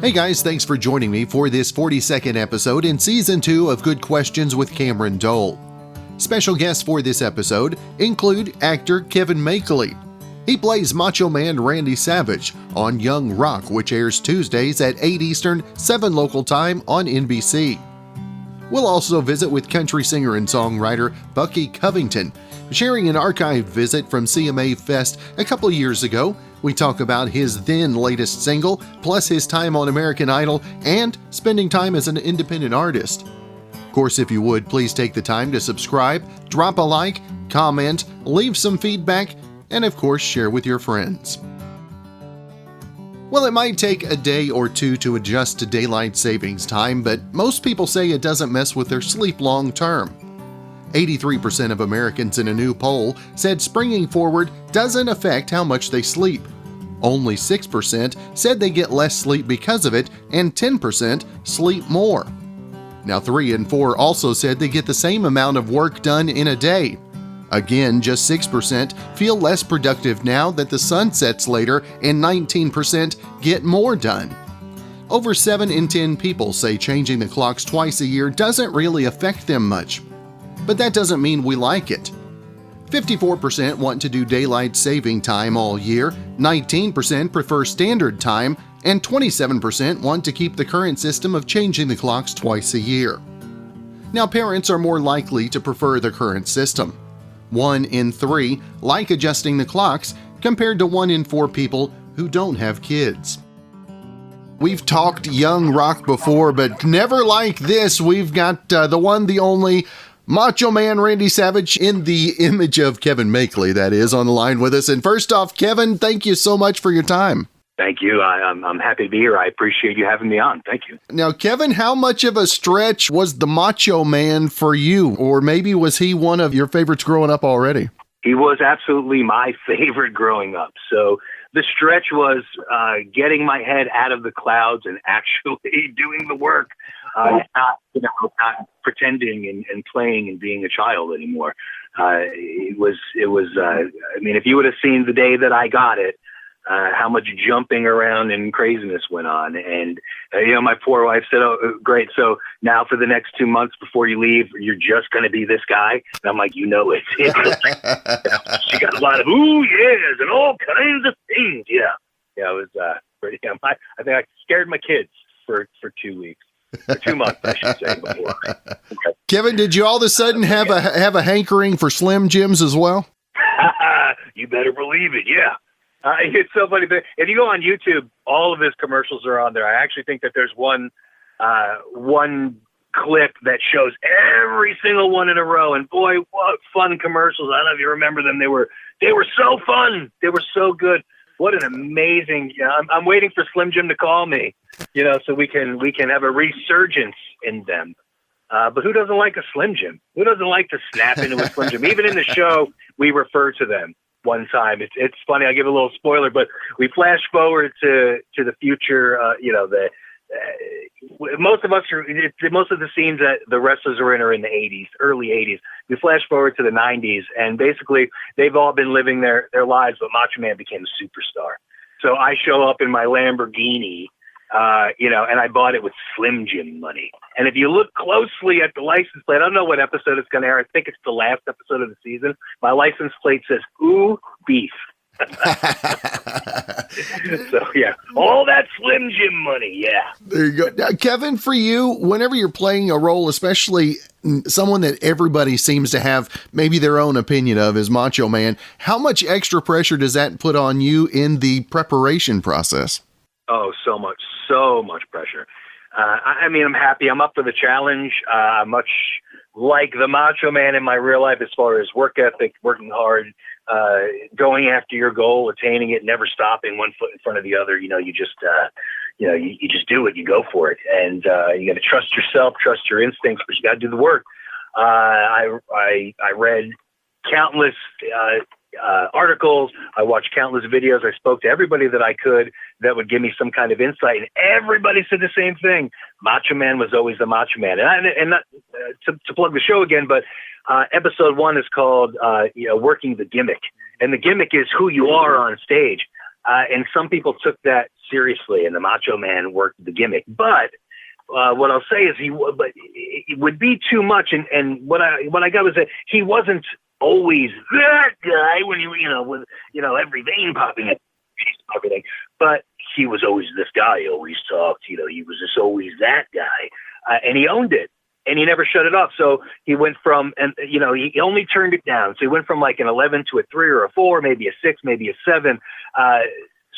Hey guys, thanks for joining me for this 42nd episode in Season 2 of Good Questions with Cameron Dole. Special guests for this episode include actor Kevin Makeley. He plays Macho Man Randy Savage on Young Rock, which airs Tuesdays at 8 Eastern, 7 local time on NBC. We'll also visit with country singer and songwriter Bucky Covington, sharing an archived visit from CMA Fest a couple years ago. We talk about his then latest single, plus his time on American Idol and spending time as an independent artist. Of course, if you would, please take the time to subscribe, drop a like, comment, leave some feedback, and of course, share with your friends. Well, it might take a day or two to adjust to daylight savings time, but most people say it doesn't mess with their sleep long term. 83% of Americans in a new poll said springing forward doesn't affect how much they sleep. Only 6% said they get less sleep because of it, and 10% sleep more. Now 3 in 4 also said they get the same amount of work done in a day. Again, just 6% feel less productive now that the sun sets later, and 19% get more done. Over 7 in 10 people say changing the clocks twice a year doesn't really affect them much. But that doesn't mean we like it. 54% want to do daylight saving time all year, 19% prefer standard time, and 27% want to keep the current system of changing the clocks twice a year. Now, parents are more likely to prefer the current system. 1 in 3 like adjusting the clocks, compared to 1 in 4 people who don't have kids. We've talked Young Rock before, but never like this. We've got the one, the only Macho Man Randy Savage, in the image of Kevin Makeley, that is, on the line with us. And first off, Kevin, thank you so much for your time. Thank you. I'm happy to be here. I appreciate you having me on. Thank you. Now, Kevin, how much of a stretch was the Macho Man for you? Or maybe was he one of your favorites growing up already? He was absolutely my favorite growing up. So the stretch was getting my head out of the clouds and actually doing the work, not pretending and playing and being a child anymore. It was. I mean, if you would have seen the day that I got it, how much jumping around and craziness went on. And, my poor wife said, "Oh, great. So now for the next 2 months before you leave, you're just going to be this guy." And I'm like, it. She got a lot of, ooh, yes, and all kinds of things. Yeah. Yeah, it was pretty, I think I scared my kids for 2 weeks. For 2 months, I should say, before. Okay. Kevin, did you all of a sudden have a hankering for Slim Jims as well? You better believe it, yeah. It's so funny. But if you go on YouTube, all of his commercials are on there. I actually think that there's one clip that shows every single one in a row. And boy, what fun commercials! I don't know if you remember them. They were so fun. They were so good. What an amazing! I'm waiting for Slim Jim to call me, so we can have a resurgence in them. But who doesn't like a Slim Jim? Who doesn't like to snap into a Slim Jim? Even in the show, we refer to them. One time, it's funny. I give a little spoiler, but we flash forward to the future. Most of the scenes that the wrestlers are in are in the 80s, early 80s. We flash forward to the 90s, and basically they've all been living their lives, but Macho Man became a superstar. So I show up in my Lamborghini, and I bought it with Slim Jim money. And if you look closely at the license plate, I don't know what episode it's going to air. I think it's the last episode of the season. My license plate says, "Ooh, beef." So, yeah, all that Slim Jim money, yeah. There you go. Now, Kevin, for you, whenever you're playing a role, especially someone that everybody seems to have maybe their own opinion of as Macho Man, how much extra pressure does that put on you in the preparation process? Oh, so much pressure. I mean, I'm happy. I'm up for the challenge. Much like the Macho Man in my real life, as far as work ethic, working hard, going after your goal, attaining it, never stopping, one foot in front of the other. You just do it. You go for it, and you got to trust yourself, trust your instincts, but you got to do the work. I read countless articles. I watched countless videos. I spoke to everybody that I could that would give me some kind of insight, and everybody said the same thing. Macho Man was always the Macho Man. And not to plug the show again, but episode 1 is called Working the Gimmick. and the gimmick is who you are on stage. And some people took that seriously, and the Macho Man worked the gimmick. But what I'll say is but it would be too much. And what I got was that he wasn't always that guy when with every vein popping at everything, but he was always this guy. He always talked. He was just always that guy, and he owned it. And he never shut it off. So he went from, he only turned it down. So he went from like an 11 to a 3 or a 4, maybe a 6, maybe a 7.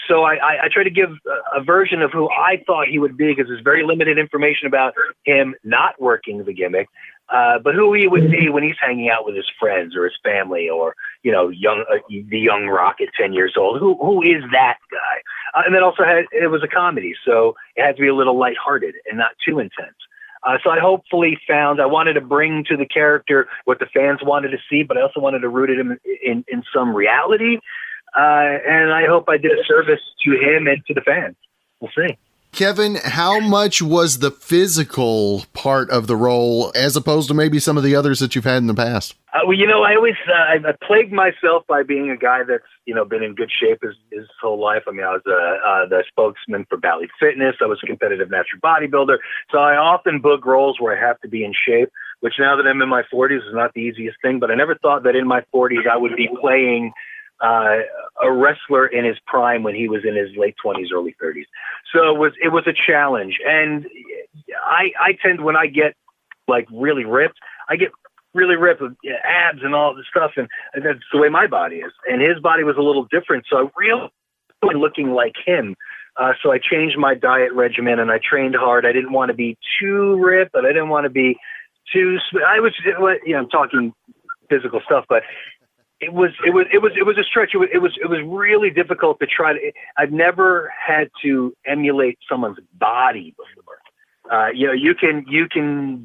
So I try to give a version of who I thought he would be, because there's very limited information about him not working the gimmick, but who he would be when he's hanging out with his friends or his family, or, the young Rock at 10 years old. Who is that guy? And then also it was a comedy, so it had to be a little lighthearted and not too intense. So I hopefully I wanted to bring to the character what the fans wanted to see, but I also wanted to root it in some reality. And I hope I did a service to him and to the fans. We'll see. Kevin, how much was the physical part of the role as opposed to maybe some of the others that you've had in the past? I always I plagued myself by being a guy that's been in good shape his whole life. I mean, I was the spokesman for Bally Fitness. I was a competitive natural bodybuilder, so I often book roles where I have to be in shape. Which now that I'm in my 40s is not the easiest thing. But I never thought that in my 40s I would be playing a wrestler in his prime when he was in his late 20s, early 30s. So it was a challenge. And I tend, when I get like really ripped, I get really ripped with abs and all this stuff. And that's the way my body is. And his body was a little different. So I really looking like him. So I changed my diet regimen and I trained hard. I didn't want to be too ripped, but I didn't want to be too, I'm talking physical stuff, but it was a stretch. It was really difficult to try to. I've never had to emulate someone's body before. You can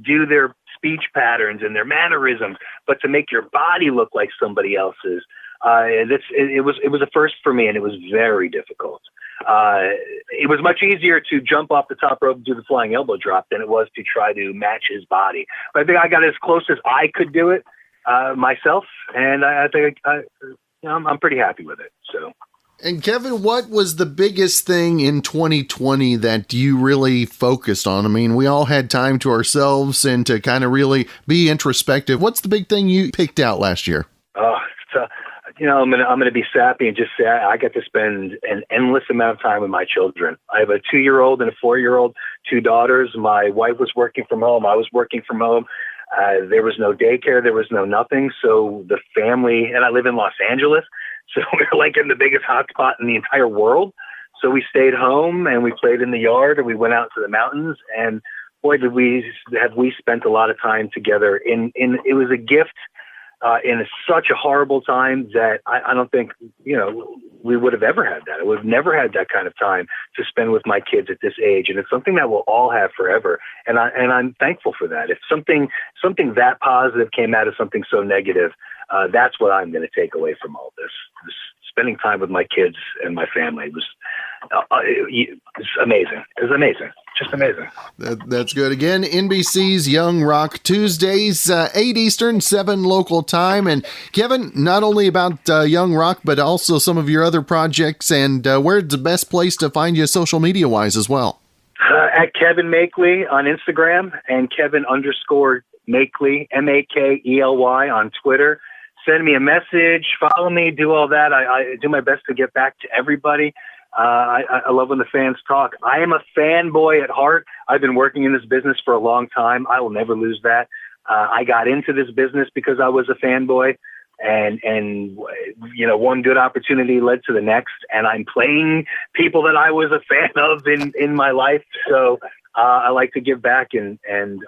do their speech patterns and their mannerisms, but to make your body look like somebody else's, it was a first for me, and it was very difficult. It was much easier to jump off the top rope and do the flying elbow drop than it was to try to match his body. But I think I got as close as I could do it myself, and I think I'm pretty happy with it. So. And Kevin, what was the biggest thing in 2020 that you really focused on? I mean, we all had time to ourselves and to kind of really be introspective. What's the big thing you picked out last year? I'm gonna be sappy and just say I got to spend an endless amount of time with my children. I have a 2-year-old and a 4-year-old, 2 daughters. My wife was working from home. I was working from home. There was no daycare. There was no nothing. So the family, and I live in Los Angeles, so we're like in the biggest hotspot in the entire world. So we stayed home and we played in the yard and we went out to the mountains, and boy, did we spent a lot of time together. It was a gift in such a horrible time that I don't think, we would have ever had that. I would have never had that kind of time to spend with my kids at this age. And it's something that we'll all have forever. And I'm thankful for that. If something that positive came out of something so negative, that's what I'm going to take away from all this. Spending time with my kids and my family was amazing. It was amazing. Just amazing. That's good. Again, NBC's Young Rock Tuesdays, 8 Eastern, 7 local time. And Kevin, not only about Young Rock, but also some of your other projects, and where's the best place to find you social media wise as well? At Kevin Makeley on Instagram and Kevin_Makeley, Makeley on Twitter. Send me a message, follow me, do all that. I do my best to get back to everybody. I love when the fans talk. I am a fanboy at heart. I've been working in this business for a long time. I will never lose that. I got into this business because I was a fanboy, and one good opportunity led to the next, and I'm playing people that I was a fan of in my life. So I like to give back, and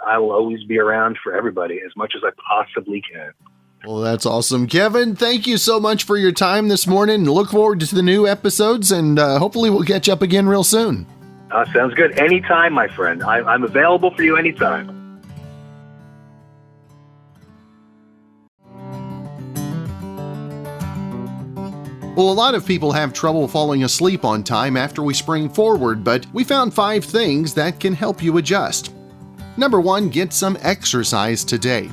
I will always be around for everybody as much as I possibly can. Well, that's awesome. Kevin, thank you so much for your time this morning. Look forward to the new episodes, and hopefully we'll catch up again real soon. Sounds good. Anytime, my friend. I'm available for you anytime. Well, a lot of people have trouble falling asleep on time after we spring forward, but we found 5 things that can help you adjust. Number 1, get some exercise today.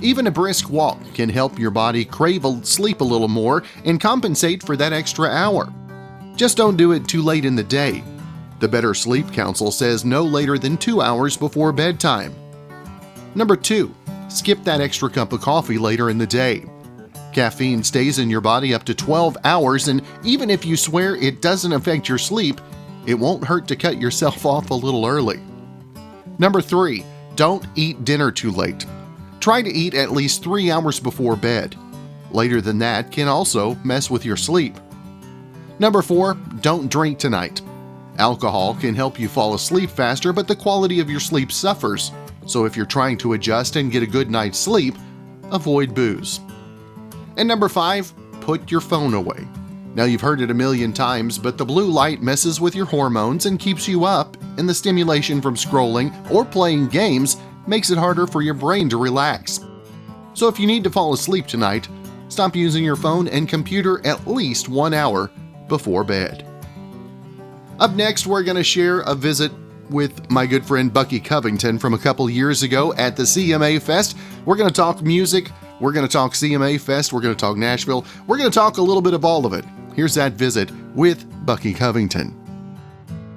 Even a brisk walk can help your body crave sleep a little more and compensate for that extra hour. Just don't do it too late in the day. The Better Sleep Council says no later than 2 hours before bedtime. Number 2, skip that extra cup of coffee later in the day. Caffeine stays in your body up to 12 hours, and even if you swear it doesn't affect your sleep, it won't hurt to cut yourself off a little early. Number 3, don't eat dinner too late. Try to eat at least 3 hours before bed. Later than that can also mess with your sleep. Number 4, don't drink tonight. Alcohol can help you fall asleep faster, but the quality of your sleep suffers. So if you're trying to adjust and get a good night's sleep, avoid booze. And number 5, put your phone away. Now you've heard it a million times, but the blue light messes with your hormones and keeps you up, and the stimulation from scrolling or playing games makes it harder for your brain to relax. So if you need to fall asleep tonight, stop using your phone and computer at least 1 hour before bed. Up next, we're going to share a visit with my good friend Bucky Covington from a couple years ago at the CMA Fest. We're going to talk music, we're going to talk CMA Fest, we're going to talk Nashville, we're going to talk a little bit of all of it. Here's that visit with Bucky Covington.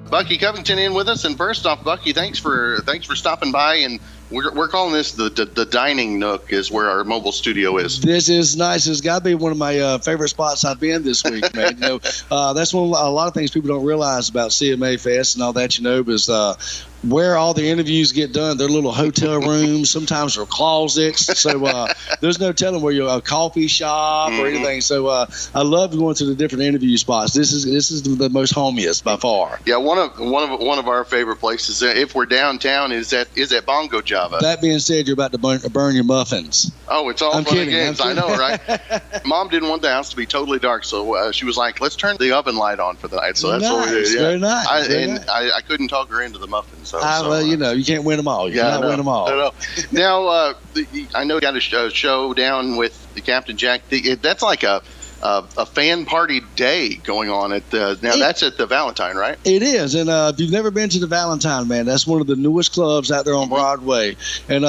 Bucky Covington in with us, and first off, Bucky, thanks for stopping by, and we're calling this the dining nook is where our mobile studio is. This is nice. It's got to be one of my favorite spots I've been this week, man. That's a lot of things people don't realize about CMA Fest and all that, because where all the interviews get done, they're little hotel rooms. Sometimes they're closets. So there's no telling where you're a coffee shop or anything. So I love going to the different interview spots. This is the most homiest by far. Yeah, one of our favorite places, if we're downtown, is at Bongo Java. That being said, you're about to burn your muffins. Oh, it's all fun and games. I know, right? Mom didn't want the house to be totally dark, so she was like, "Let's turn the oven light on for the night." So that's what we did. Yeah. Very nice. I couldn't talk her into the muffins. Well, you can't win them all. You cannot win them all. No. Now, I know you got a show down with the Captain Jack. That's like a fan party day going on at that's at the Valentine, right? It is, and if you've never been to the Valentine, man, that's one of the newest clubs out there on Broadway. And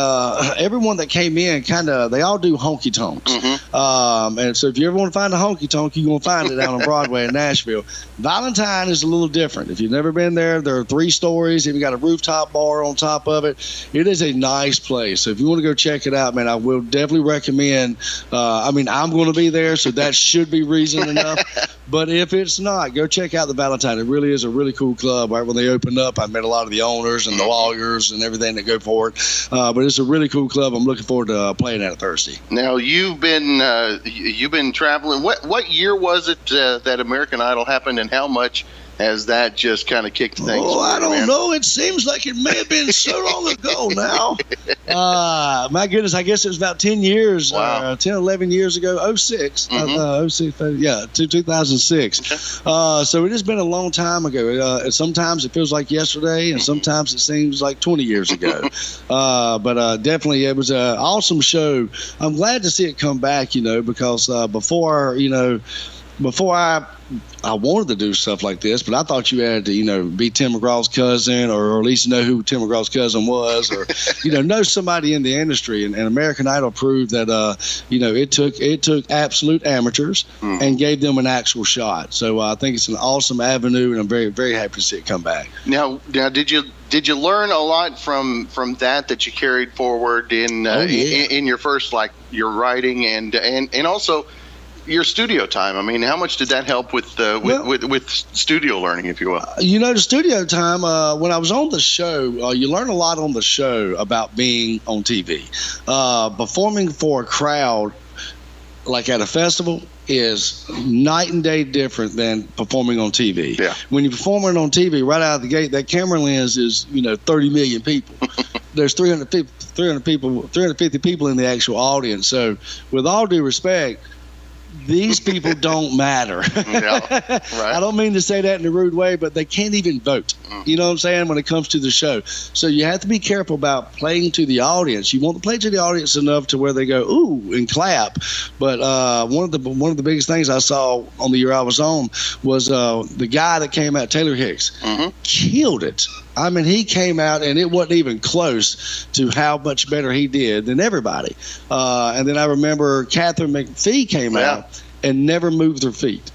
everyone that came in, they all do honky tonks. And so if you ever want to find a honky tonk, you're gonna find it out on Broadway in Nashville. Valentine is a little different. If you've never been there, there are 3 stories. Even got a rooftop bar on top of it. It is a nice place. So if you want to go check it out, man, I will definitely recommend. I'm going to be there, so that should be reason enough. But if it's not, go check out the Valentine. It really is a really cool club. Right when they opened up, I met a lot of the owners and the lawyers and everything that go for it. But it's a really cool club. I'm looking forward to playing at it Thursday. Now you've been traveling. What year was it that American Idol happened, and how much has that just kind of kicked things? Oh, I don't know. It seems like it may have been so long ago now. My goodness, I guess it was about 10 years, wow. 10, 11 years ago, 06. 2006. So it has been a long time ago. Sometimes it feels like yesterday, and sometimes it seems like 20 years ago. But definitely it was an awesome show. I'm glad to see it come back, because before I wanted to do stuff like this, but I thought you had to, be Tim McGraw's cousin, or at least know who Tim McGraw's cousin was, or, know somebody in the industry. And American Idol proved that, it took absolute amateurs and gave them an actual shot. So I think it's an awesome avenue, and I'm very, very happy to see it come back. Now, did you learn a lot from that you carried forward in your first, your writing and also your studio time? I mean, how much did that help with studio learning, if you will? The studio time, when I was on the show, you learn a lot on the show about being on TV. Performing for a crowd, like at a festival, is night and day different than performing on TV. Yeah. When you're performing on TV, right out of the gate, that camera lens is, 30 million people. There's 350 people in the actual audience. So with all due respect, these people don't matter. Yeah, right. I don't mean to say that in a rude way, but they can't even vote. You know what I'm saying? When it comes to the show. So you have to be careful about playing to the audience. You want to play to the audience enough to where they go, ooh, and clap. But one of the biggest things I saw on the year I was on was the guy that came out, Taylor Hicks, killed it. I mean, he came out, and it wasn't even close to how much better he did than everybody. And then I remember Catherine McPhee came out and never moved her feet.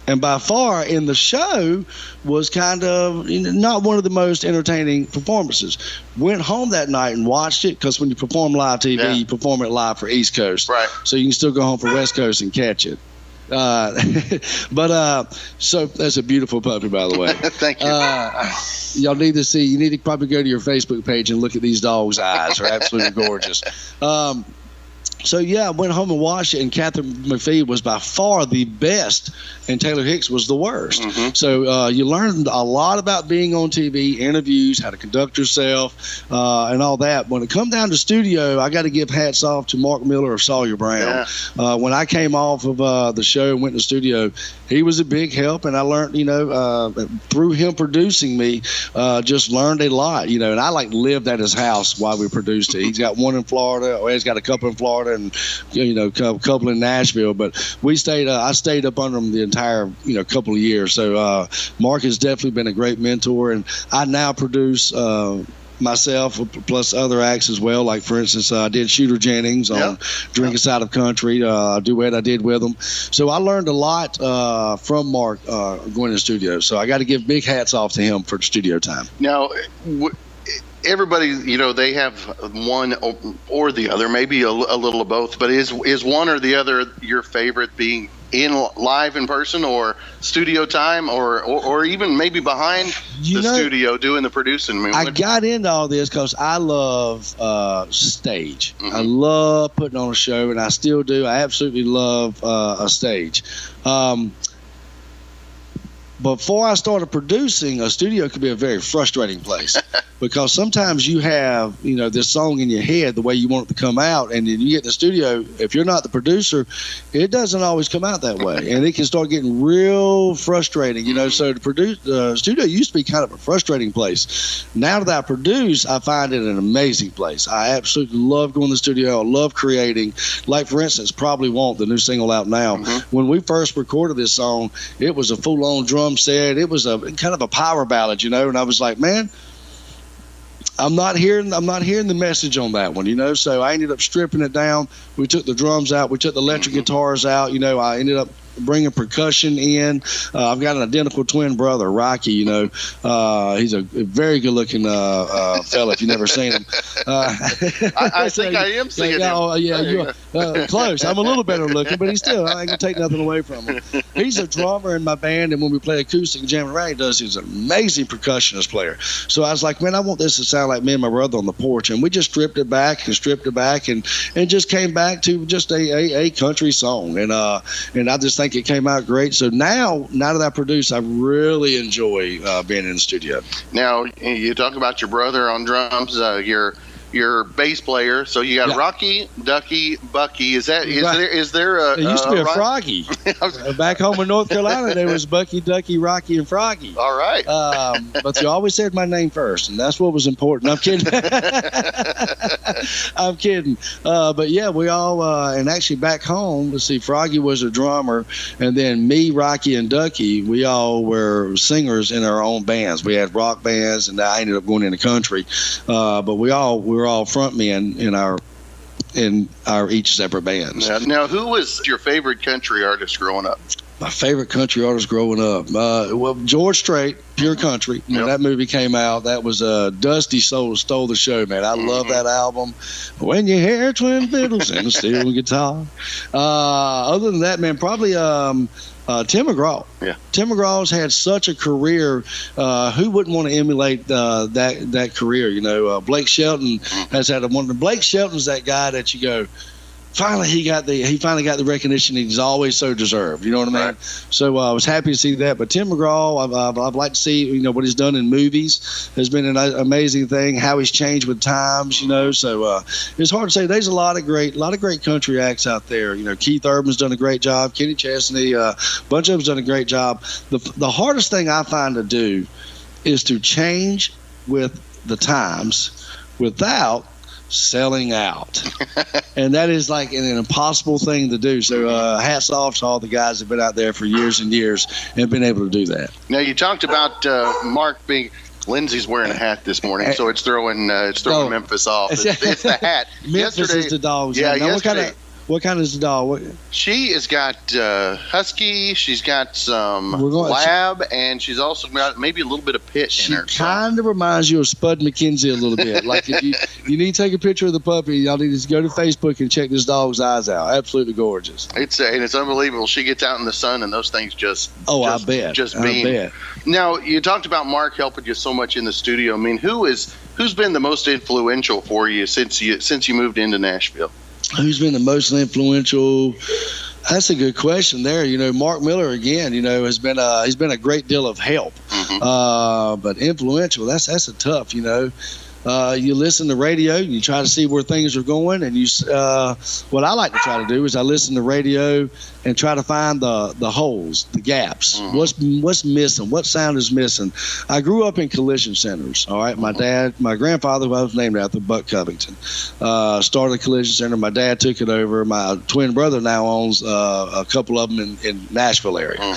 And by far in the show was kind of not one of the most entertaining performances. Went home that night and watched it, because when you perform live TV, you perform it live for East Coast. Right. So you can still go home for West Coast and catch it. So that's a beautiful puppy, by the way. Thank you. Y'all need to see. You need to probably go to your Facebook page and look at these dogs' eyes. They're absolutely gorgeous. So, I went home and watched it, and Catherine McPhee was by far the best, and Taylor Hicks was the worst. So you learned a lot about being on TV, interviews, how to conduct yourself, and all that. When it come down to studio, I got to give hats off to Mark Miller of Sawyer Brown. When I came off of the show and went to the studio, he was a big help, and I learned, through him producing me, just learned a lot, and I lived at his house while we produced it. He's got one in Florida, or he's got a couple in Florida, and a couple in Nashville. But I stayed up under him the entire couple of years. So Mark has definitely been a great mentor, and I now produce myself plus other acts as well. Like, for instance, I did Shooter Jennings on Drinking Side of Country, a duet I did with him. So I learned a lot from Mark going to the studio. So I got to give big hats off to him for the studio time. Now, everybody, they have one or the other, maybe a little of both, but is one or the other your favorite, being live in person or studio time, or even maybe behind the studio doing the producing? I got into all this because I love stage. I love putting on a show, and I still do. I absolutely love a stage. Before I started producing, a studio could be a very frustrating place, because sometimes you have, this song in your head the way you want it to come out, and then you get in the studio, if you're not the producer, it doesn't always come out that way, and it can start getting real frustrating, So the studio used to be kind of a frustrating place. Now that I produce, I find it an amazing place. I absolutely love going to the studio. I love creating. Like, for instance, Probably Won't, the new single out now. When we first recorded this song, it was a full-on drum set. It was a kind of a power ballad, and I was like, man, I'm not hearing the message on that one, So I ended up stripping it down. We took the drums out. We took the electric guitars out. I ended up bringing percussion in. I've got an identical twin brother, Rocky. He's a very good-looking fella. If you've never seen him, I think I am seeing him. Close. I'm a little better looking, but I ain't gonna take nothing away from him. He's a drummer in my band, and when we play acoustic and jamming around, he's an amazing percussionist player. So I was like, man, I want this to sound like me and my brother on the porch, and we just stripped it back and just came back to just a country song, and I just think it came out great. So now that I produce, I really enjoy being in the studio. Now, you talk about your brother on drums, your bass player. So you got Rocky, Ducky, Bucky. Is there a? There used to be a Froggy. Back home in North Carolina, there was Bucky, Ducky, Rocky, and Froggy. All right. But you always said my name first, and that's what was important. I'm kidding. I'm kidding. But yeah, we all and actually back home, let's see, Froggy was a drummer, and then me, Rocky, and Ducky, we all were singers in our own bands. We had rock bands, and I ended up going into country. But we were all frontmen in our each separate bands. Now, who was your favorite country artist growing up? My favorite country artist growing up, George Strait, Pure Country. When that movie came out, that was Dusty stole the show, man. I love that album. When you hear twin fiddles and a steel guitar. Other than that, man, probably Tim McGraw. Yeah. Tim McGraw's had such a career. Who wouldn't want to emulate that career? Blake Shelton has had Blake Shelton's that guy that you go, finally he finally got the recognition he's always so deserved. You know what I mean? Right. So I was happy to see that. But Tim McGraw, I'd like to see what he's done in movies has been an amazing thing. How he's changed with times. So it's hard to say. There's a lot of great country acts out there. Keith Urban's done a great job. Kenny Chesney, a bunch of them's done a great job. The hardest thing I find to do is to change with the times without selling out. And that is like an impossible thing to do. So hats off to all the guys that have been out there for years and years and been able to do that. Now, you talked about Mark being – Lindsay's wearing a hat this morning, so it's throwing Memphis off. It's the hat. Memphis is the dog. Yeah, now, yesterday. What kind is the dog? She has got husky. She's got some lab, and she's also got maybe a little bit of pit in her. She kind of reminds you of Spud McKenzie a little bit. Like if you need to take a picture of the puppy, y'all need to go to Facebook and check this dog's eyes out. Absolutely gorgeous. It's unbelievable. She gets out in the sun, and those things just I bet. Just beam. I bet. Now, you talked about Mark helping you so much in the studio. I mean, who's been the most influential for you since you moved into Nashville? Who's been the most influential? That's a good question there. You know, Mark Miller, again, you know, he's been a great deal of help. But influential, that's a tough, you know. You listen to radio, you try to see where things are going, and what I like to try to do is I listen to radio and try to find the holes, the gaps. What's missing? What sound is missing? I grew up in collision centers. All right, my grandfather, who I was named after, Bucky Covington, started a collision center. My dad took it over. My twin brother now owns a couple of them in Nashville area.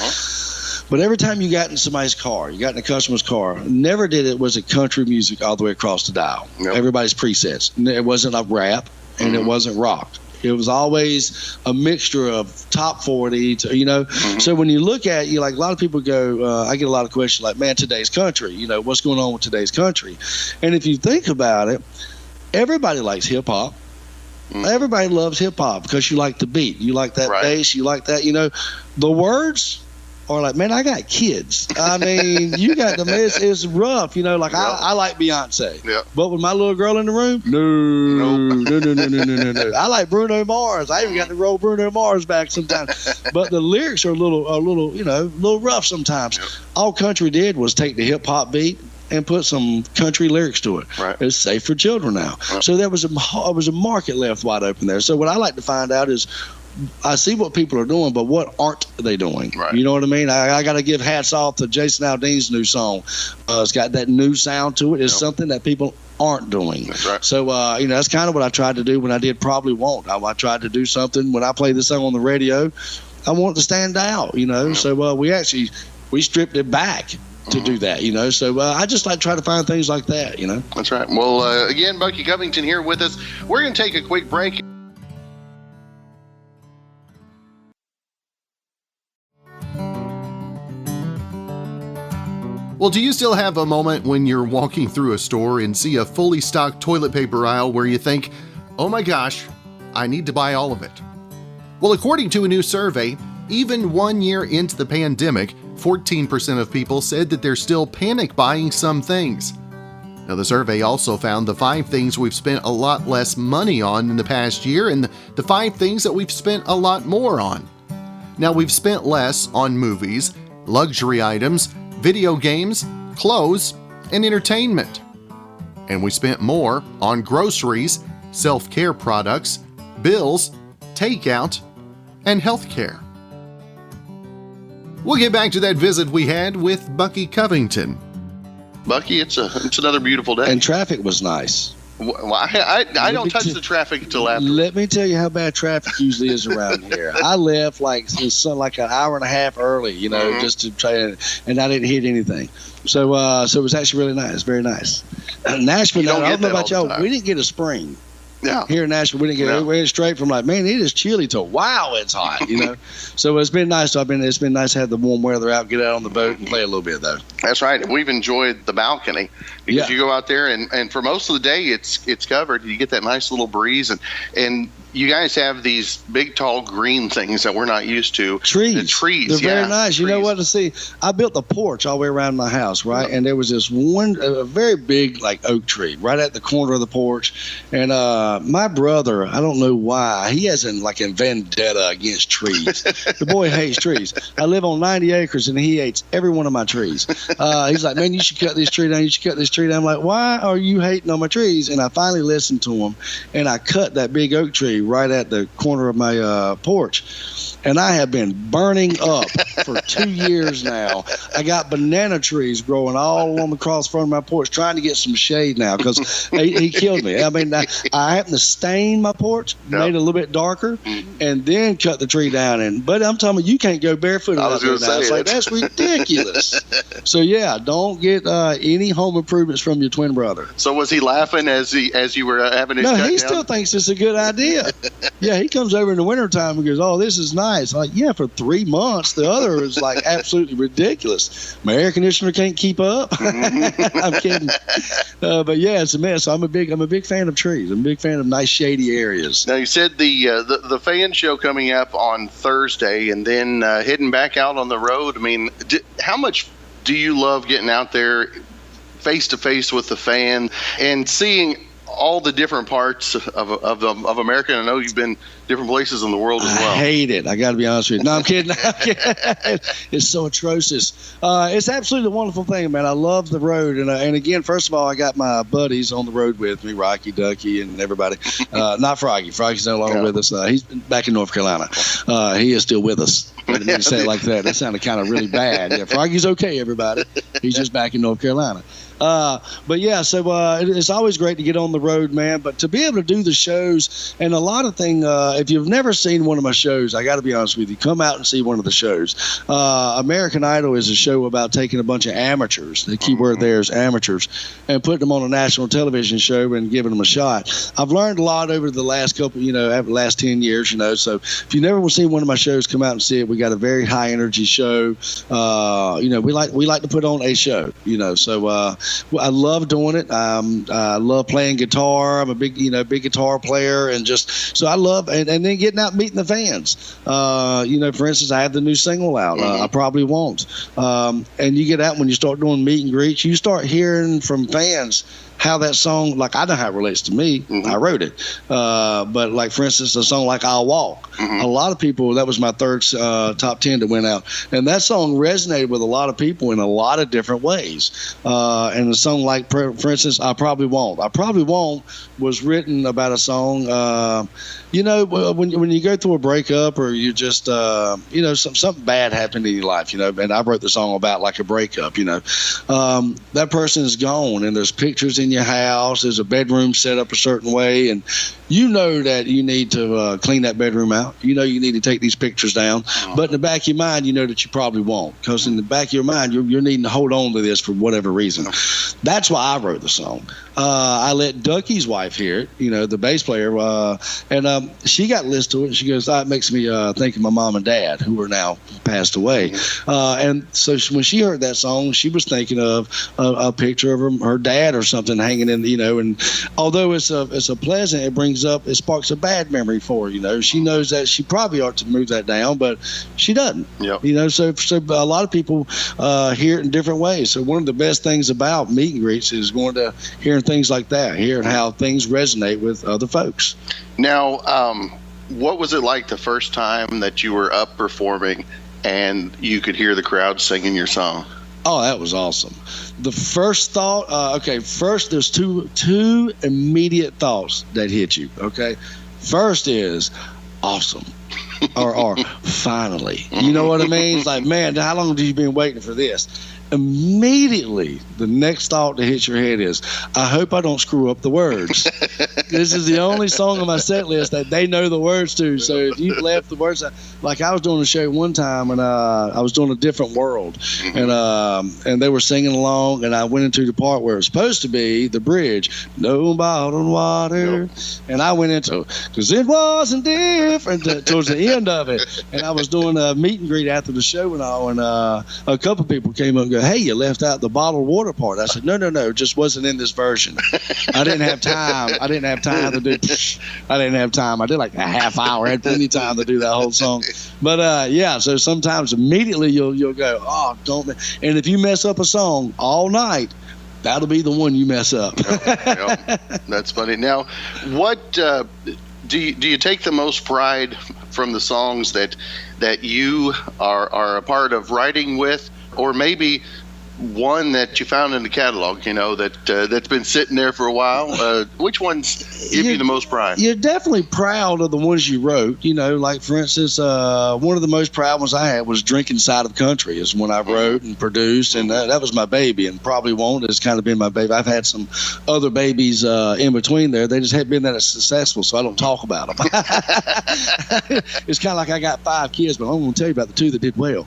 But every time you got in somebody's car, you got in a customer's car, never did it was it country music all the way across the dial. Yep. Everybody's presets. It wasn't a rap, and it wasn't rock. It was always a mixture of top 40 to, you know. So when you look at you, like a lot of people go, I get a lot of questions like, man, today's country, you know, what's going on with today's country? And if you think about it, everybody likes hip hop. Everybody loves hip hop because you like the beat. You like that bass. You like that, you know. The words are like, man, I got kids. I mean, you got them. It's rough, you know. Like I like Beyonce, but with my little girl in the room, no. I like Bruno Mars. I even got to roll Bruno Mars back sometimes. But the lyrics are a little, you know, a little rough sometimes. All country did was take the hip hop beat and put some country lyrics to it. It's safe for children now. So there was a market left wide open there. So what I like to find out is, I see what people are doing, but what aren't they doing? You know what I mean? I got to give hats off to Jason Aldean's new song. It's got that new sound to it. It's something that people aren't doing. So, you know, that's kind of what I tried to do when I did Probably Won't. I tried to do something. When I played this song on the radio, I want to stand out, you know. So we stripped it back to do that, you know. So I just like try to find things like that, you know. That's right. Well, again, Bucky Covington here with us. We're going to take a quick break. Well, do you still have a moment when you're walking through a store and see a fully stocked toilet paper aisle where you think, oh my gosh, I need to buy all of it? Well, according to a new survey, even 1 year into the pandemic, 14% of people said that they're still panic buying some things. Now, the survey also found the 5 things we've spent a lot less money on in the past year and the 5 things that we've spent a lot more on. Now, we've spent less on movies, luxury items, video games, clothes, and entertainment. And we spent more on groceries, self-care products, bills, takeout, and healthcare. We'll get back to that visit we had with Bucky Covington. Bucky, it's another beautiful day. And traffic was nice. Well, I don't touch the traffic until after. Let me tell you how bad traffic usually is around here. I left like an hour and a half early, you know, just to try, and I didn't hit anything. So it was actually really nice, very nice. Nashville, I don't know about y'all, we didn't get a spring. Here in Nashville, we didn't get it. We went straight from like, man, it is chilly to wow, it's hot, you know. So it's been nice. It's been nice to have the warm weather out, get out on the boat, and play a little bit though. That's right. We've enjoyed the balcony because you go out there and for most of the day it's covered. You get that nice little breeze and you guys have these big, tall green things that we're not used to. Trees. The trees. They're very nice. Trees. You know what? To see, I built a porch all the way around my house, right? And there was this a very big, like, oak tree right at the corner of the porch. And my brother, I don't know why, he has a vendetta against trees. The boy hates trees. I live on 90 acres, and he hates every one of my trees. He's like, man, you should cut this tree down. You should cut this tree down. I'm like, why are you hating on my trees? And I finally listened to him, and I cut that big oak tree right at the corner of my porch, and I have been burning up for 2 years now. I got banana trees growing all along across front of my porch, trying to get some shade now because he killed me. I mean, I happened to stain my porch, made it a little bit darker, and then cut the tree down. But I'm telling you, you can't go barefoot out there now. It's like, that's ridiculous. So yeah, don't get any home improvements from your twin brother. So was he laughing as you were having his cut No, he down? still thinks it's a good idea. Yeah, he comes over in the wintertime and goes, "Oh, this is nice." I'm like, yeah, for 3 months. The other is like absolutely ridiculous. My air conditioner can't keep up. I'm kidding. But yeah, it's a mess. I'm a big fan of trees. I'm a big fan of nice shady areas. Now you said the fan show coming up on Thursday, and then heading back out on the road. I mean, how much do you love getting out there face to face with the fan and seeing all the different parts of America? I know you've been different places in the world as well. I hate it. I got to be honest with you. No, I'm kidding. It's so atrocious. It's absolutely a wonderful thing, man. I love the road. And again, first of all, I got my buddies on the road with me, Rocky, Ducky, and everybody. Not Froggy. Froggy's no longer with us. He's back in North Carolina. He is still with us. I didn't mean to say it like that. That sounded kind of really bad. Yeah, Froggy's okay, everybody. He's just back in North Carolina. But yeah, so it's always great to get on the road, man. But to be able to do the shows and a lot of things, if you've never seen one of my shows, I got to be honest with you, come out and see one of the shows. American Idol is a show about taking a bunch of amateurs. The key word there is amateurs, and putting them on a national television show and giving them a shot. I've learned a lot over the last couple, last 10 years, So if you never seen one of my shows, come out and see it. We got a very high energy show. We like to put on a show, So I love doing it. I love playing guitar. I'm a big guitar player, and just so I love and then getting out and meeting the fans. For instance, I have the new single out. I probably won't. And you get out when you start doing meet and greets, you start hearing from fans how that song, like I know how it relates to me. I wrote it. But like, for instance, a song like I'll Walk, a lot of people, that was my third top 10 that went out. And that song resonated with a lot of people in a lot of different ways. And a song like, for instance, I Probably Won't. I Probably Won't was written about a song, when you go through a breakup or you just, something bad happened in your life, and I wrote the song about like a breakup, that person is gone and there's pictures in your house, there's a bedroom set up a certain way, and that you need to clean that bedroom out. You need to take these pictures down. But in the back of your mind, that you probably won't, because in the back of your mind, you're needing to hold on to this for whatever reason. That's why I wrote the song. I let Ducky's wife hear it, the bass player, and she got listened to it, and she goes, "That makes me think of my mom and dad, who are now passed away." And so when she heard that song, she was thinking of a picture of her dad or something hanging in, and although it's a pleasant, it sparks a bad memory for her. She knows that she probably ought to move that down, but she doesn't. So a lot of people hear it in different ways. So one of the best things about meet and greets is going to hearing things like that, hearing how things resonate with other folks. Now, what was it like the first time that you were up performing and you could hear the crowd singing your song? Oh, that was awesome. The first thought, first there's two immediate thoughts that hit you, okay? First is awesome or finally. You know what I mean? It's like, man, how long have you been waiting for this? Immediately, the next thought that hits your head is, I hope I don't screw up the words. This is the only song on my set list that they know the words to. So if you left the words, like I was doing a show one time, and I was doing A Different World, and they were singing along, and I went into the part where it's supposed to be the bridge, no bottled water, and I went into, because it wasn't different, towards the end of it, and I was doing a meet and greet after the show and all, and a couple people came up and go, "Hey, you left out the bottled water part." I said, no, it just wasn't in this version. I didn't have time. I didn't have time. I did like a half hour. I had plenty of time to do that whole song. But so sometimes immediately you'll go, "Oh, don't." And if you mess up a song all night, that'll be the one you mess up. That's funny. Now, what do you take the most pride from the songs that you are a part of writing with? Or maybe one that you found in the catalog, that's been sitting there for a while? Which ones give you the most pride? You're definitely proud of the ones you wrote. Like, for instance, one of the most proud ones I had was Drinking Side of Country is one I wrote and produced, and that was my baby, and probably won't. It's kind of been my baby. I've had some other babies in between there. They just haven't been that successful, so I don't talk about them. It's kind of like I got 5 kids, but I'm going to tell you about the 2 that did well.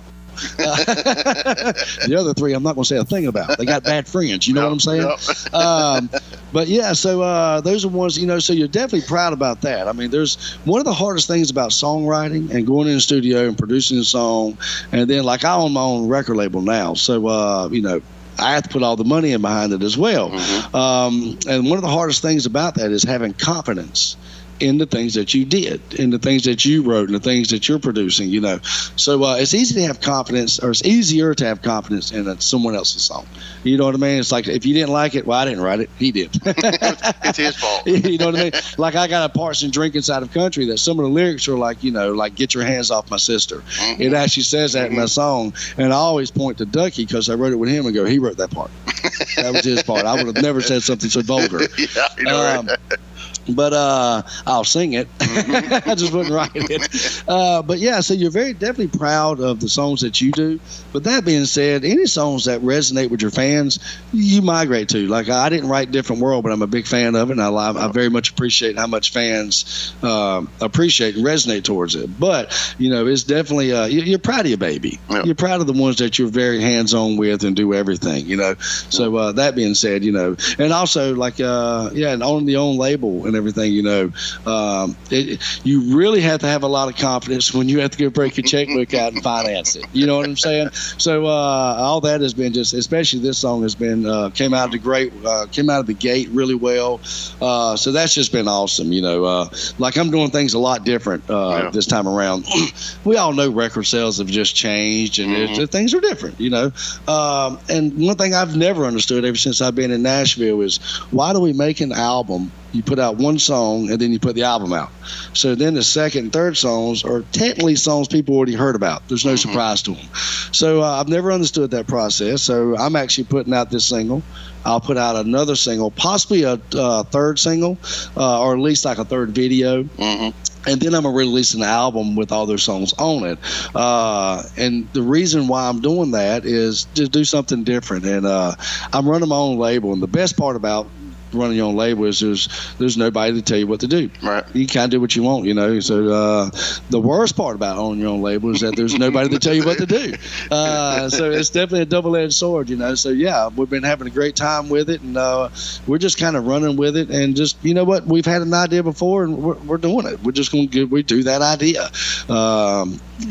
The other 3 I'm not going to say a thing about. They got bad friends, you know what I'm saying? But yeah, so those are ones, so you're definitely proud about that. I mean, there's one of the hardest things about songwriting and going in the studio and producing a song, and then like I own my own record label now, so I have to put all the money in behind it as well. And one of the hardest things about that is having confidence in the things that you did, in the things that you wrote, and the things that you're producing, So it's easy to have confidence, or it's easier to have confidence in someone else's song. You know what I mean? It's like, if you didn't like it, well, I didn't write it. He did. It's his fault. You know what I mean? Like, I got a parts in Drinking Side of Country that some of the lyrics are like, like, get your hands off my sister. It actually says that in my song. And I always point to Ducky because I wrote it with him and go, he wrote that part. That was his part. I would have never said something so vulgar. Right. But I'll sing it. I just wouldn't write it. But yeah, so you're very definitely proud of the songs that you do. But that being said, any songs that resonate with your fans, you migrate to. Like, I didn't write Different World, but I'm a big fan of it, and I very much appreciate how much fans appreciate and resonate towards it. But it's definitely you're proud of your baby. Yep. You're proud of the ones that you're very hands-on with and do everything. So that being said, and also like and on the own label and everything, you really have to have a lot of confidence when you have to go break your checkbook out and finance it. You know what I'm saying? So all that has been just, especially this song has been came out of the gate really well. So that's just been awesome. Like, I'm doing things a lot different this time around. We all know record sales have just changed, and things are different. And one thing I've never understood ever since I've been in Nashville is, why do we make an album? You put out one song and then you put the album out. So then the second and third songs are technically songs people already heard about. There's no surprise to them. So I've never understood that process. So I'm actually putting out this single. I'll put out another single, possibly a third single, or at least like a third video. And then I'm going to release an album with all their songs on it. And the reason why I'm doing that is to do something different. And I'm running my own label. And the best part about running your own label is there's nobody to tell you what to do. Right. You kind of do what you want, So the worst part about owning your own label is that there's nobody to tell you what to do. So it's definitely a double-edged sword, So yeah, we've been having a great time with it, and we're just kind of running with it, and just, what, we've had an idea before, and we're doing it. We're just going to do that idea.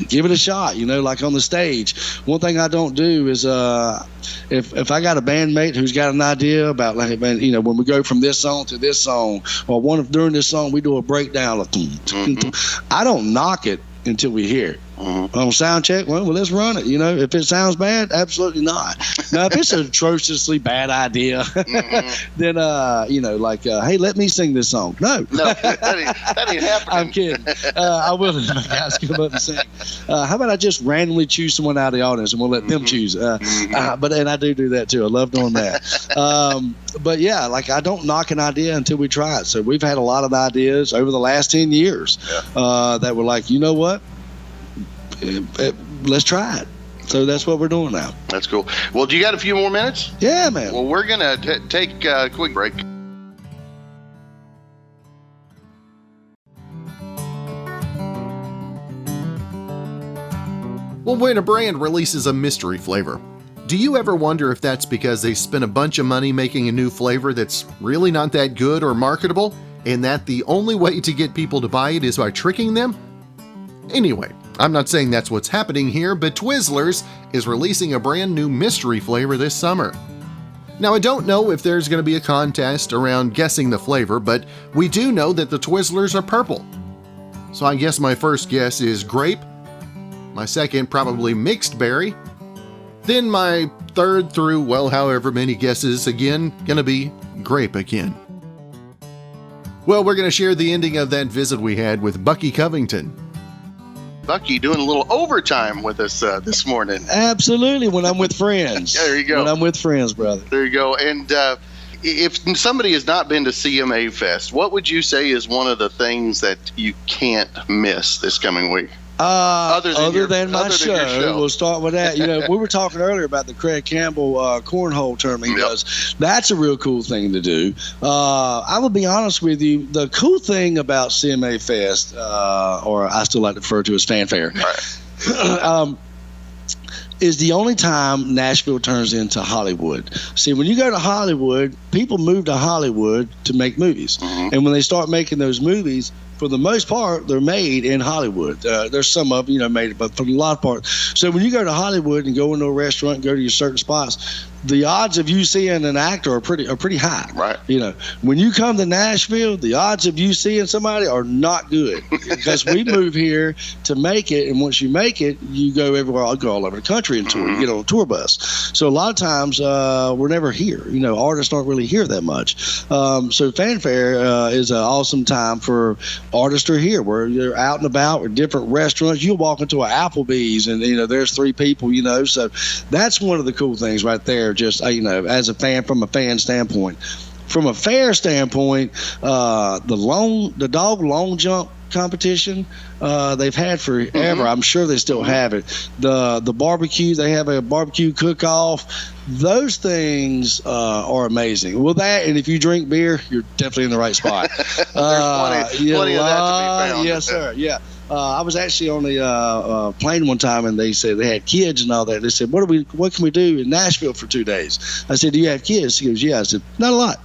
Give it a shot, like on the stage. One thing I don't do is if I got a bandmate who's got an idea about, like, when we go from this song to this song, or during this song we do a breakdown of I don't knock it until we hear it. On sound check, well, let's run it. If it sounds bad, absolutely not. Now, if it's an atrociously bad idea, then hey, let me sing this song. No, that ain't happening. I'm kidding. I will if my guys come up and sing. How about I just randomly choose someone out of the audience and we'll let them choose? But I do that too. I love doing that. But yeah, like, I don't knock an idea until we try it. So we've had a lot of ideas over the last 10 years that were like, you know what? Let's try it. So that's what we're doing now. That's cool. Well, do you got a few more minutes? Yeah, man. Well, we're going to take a quick break. Well, when a brand releases a mystery flavor, do you ever wonder if that's because they spent a bunch of money making a new flavor that's really not that good or marketable, and that the only way to get people to buy it is by tricking them? Anyway, I'm not saying that's what's happening here, but Twizzlers is releasing a brand new mystery flavor this summer. Now, I don't know if there's going to be a contest around guessing the flavor, but we do know that the Twizzlers are purple. So I guess my first guess is grape, my second probably mixed berry, then my third through, well, however many guesses again, gonna be grape again. Well, we're gonna share the ending of that visit we had with Bucky Covington. Bucky doing a little overtime with us this morning. Absolutely, when I'm with friends. There you go. When I'm with friends, brother. There you go. And if somebody has not been to CMA Fest, what would you say is one of the things that you can't miss this coming week? Other than my show, we'll start with that. We were talking earlier about the Craig Campbell cornhole tournament. Because that's a real cool thing to do. I will be honest with you. The cool thing about CMA Fest, or I still like to refer to as Fanfare, right. Is the only time Nashville turns into Hollywood. See, when you go to Hollywood, people move to Hollywood to make movies. Mm-hmm. And when they start making those movies, for the most part, they're made in Hollywood. There's some of them, made, but for the lot of part. So when you go to Hollywood and go into a restaurant and go to your certain spots, the odds of you seeing an actor are pretty high. Right. When you come to Nashville, the odds of you seeing somebody are not good because we move here to make it, and once you make it, you go everywhere. I'll go all over the country and tour. You get on a tour bus. So a lot of times we're never here. Artists aren't really here that much. So Fanfare is an awesome time for artists are here, where you're out and about with different restaurants. You'll walk into an Applebee's and there's 3 people. So that's one of the cool things right there. Just as a fan, from a fan standpoint, from a fair standpoint, the dog long jump competition they've had forever. Mm-hmm. I'm sure they still have it. The barbecue, they have a barbecue cook-off. Those things are amazing. Well, that, and if you drink beer, you're definitely in the right spot. There's plenty of that to be found. Yes, sir. Yeah. I was actually on the plane one time, and they said they had kids and all that. They said, what can we do in Nashville for 2 days? I said, do you have kids? He goes, yeah. I said, not a lot.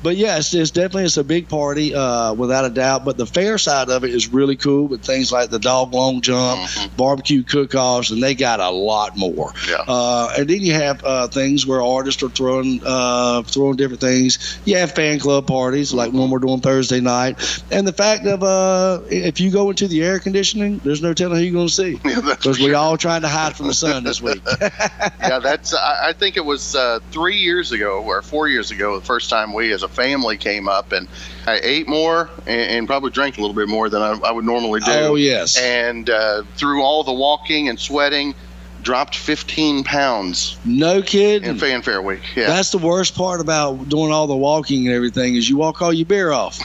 But yes, it's a big party, without a doubt. But the fair side of it is really cool with things like the dog long jump, barbecue cook-offs, and they got a lot more. Yeah. And then you have things where artists are throwing different things. You have fan club parties like one we're doing Thursday night. And the fact of if you go into the air conditioning, there's no telling who you're going to see. Because we all trying to hide from the sun this week. Yeah, that's. I think it was 3 years ago or 4 years ago, the first time we as a family came up, and I ate more and probably drank a little bit more than I would normally do. Oh, yes. And through all the walking and sweating, dropped 15 pounds. No kidding. In Fanfare Week. Yeah. That's the worst part about doing all the walking and everything is you walk all your beer off.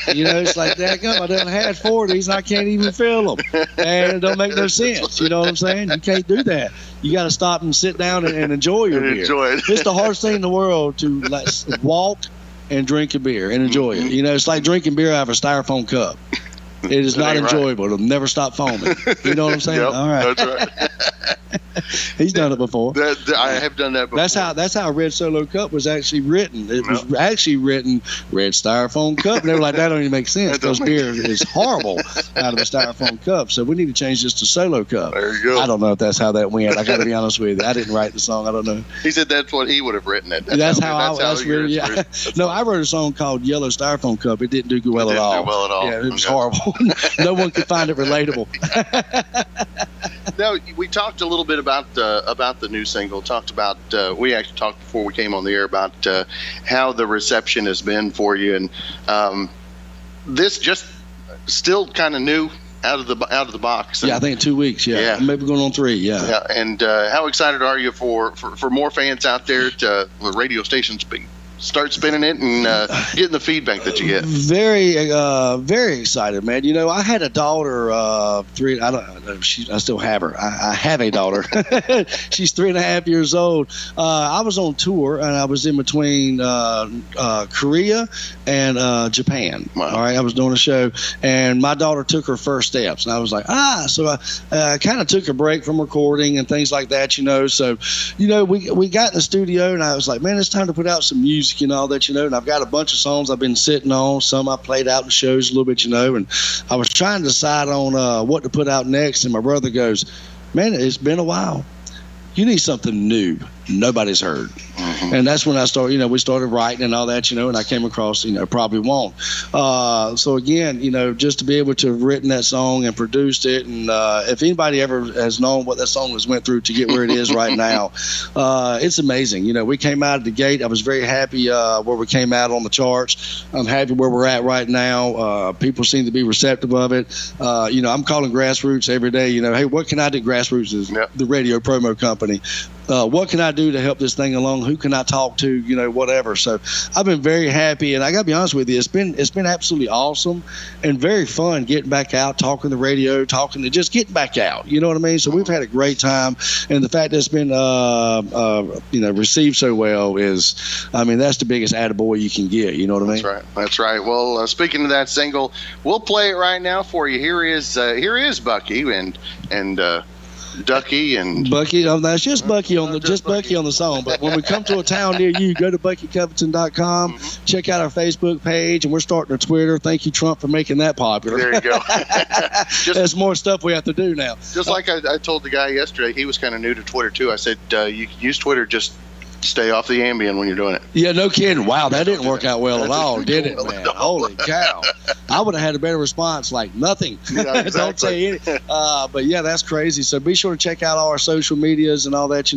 It's like, dadgum, I done had 40s and I can't even feel them. And it don't make no sense. You know what I'm saying? You can't do that. You got to stop and sit down and enjoy your beer. Enjoy it. It's the hardest thing in the world to walk and drink a beer and enjoy it. It's like drinking beer out of a styrofoam cup. It is not enjoyable. Right. It'll never stop foaming. You know what I'm saying? Yep, all right. That's right. He's done it before. I have done that before. That's how Red Solo Cup was actually written. It was actually written Red Styrofoam Cup. And they were like, that don't even make sense because beer is horrible out of a Styrofoam Cup. So we need to change this to Solo Cup. There you go. I don't know if that's how that went. I got to be honest with you. I didn't write the song. I don't know. He said that's what he would have written it. That's how I wrote a song called Yellow Styrofoam Cup. It didn't do well at all. Yeah, it was horrible. No one could find it relatable. Now, we talked a little bit about the new single. We actually talked before we came on the air about how the reception has been for you, and this just still kind of new out of the box. Yeah, I think 2 weeks. Yeah, maybe going on 3. Yeah. And how excited are you for more fans out there to the radio stations start spinning it and getting the feedback that you get? Very, very excited, man. I had a daughter, 3. I don't know. I still have her. I have a daughter. She's 3.5 years old. I was on tour and I was in between Korea and Japan. Wow. All right, I was doing a show and my daughter took her first steps, and I was like, So I kind of took a break from recording and things like that. So we got in the studio and I was like, man, it's time to put out some music. And all that, and I've got a bunch of songs I've been sitting on. Some I played out in shows a little bit, and I was trying to decide on what to put out next, and my brother goes, man, it's been a while. You need something new nobody's heard. And that's when I started, we started writing and all that, and I came across, Probably Won't. So again, just to be able to have written that song and produced it, and if anybody ever has known what that song has went through to get where it is right now, it's amazing. We came out of the gate. I was very happy where we came out on the charts. I'm happy where we're at right now. People seem to be receptive of it. I'm calling Grassroots every day. Hey, what can I do? Grassroots is the radio promo company. What can I do to help this thing along? Who can I talk to? Whatever. So I've been very happy, and I got to be honest with you, it's been absolutely awesome and very fun getting back out, talking the radio, just getting back out. You know what I mean? So we've had a great time, and the fact that it's been received so well is, that's the biggest attaboy you can get. You know what I mean? That's right. Well, speaking of that single, we'll play it right now for you. Here is Bucky and Ducky and Bucky. That's just Bucky on Bucky on the song. But when we come to a town near you, go to BuckyCovington.com. Check out our Facebook page, and we're starting a Twitter. Thank you, Trump, for making that popular. There you go. There's more stuff we have to do now. Just like I told the guy yesterday, he was kind of new to Twitter too. I said, you can use Twitter, just stay off the Ambien when you're doing it. Yeah, no kidding. Wow, that didn't work out well at all, did it, man? Holy cow. I would have had a better response, like nothing. Yeah, exactly. Don't say anything. But yeah, that's crazy. So be sure to check out all our social medias and all that,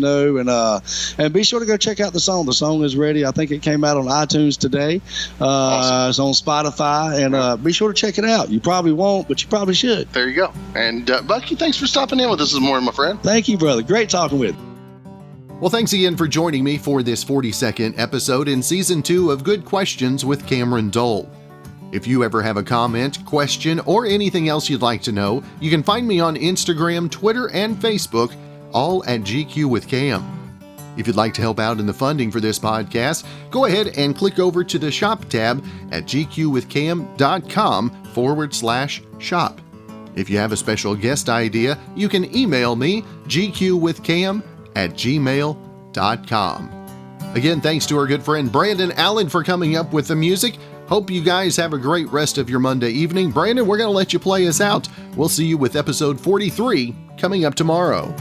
and be sure to go check out the song. The song is ready. I think it came out on iTunes today. Awesome. It's on Spotify, and be sure to check it out. You probably won't, but you probably should. There you go. And Bucky, thanks for stopping in with us this morning, my friend. Thank you, brother. Great talking with you. Well, thanks again for joining me for this 42nd episode in Season 2 of Good Questions with Cameron Dole. If you ever have a comment, question, or anything else you'd like to know, you can find me on Instagram, Twitter, and Facebook, all at GQ with Cam. If you'd like to help out in the funding for this podcast, go ahead and click over to the Shop tab at gqwithcam.com/shop. If you have a special guest idea, you can email me, gqwithcam@gmail.com. Again, thanks to our good friend Brandon Allen for coming up with the music. Hope you guys have a great rest of your Monday evening. Brandon, we're going to let you play us out. We'll see you with episode 43 coming up tomorrow.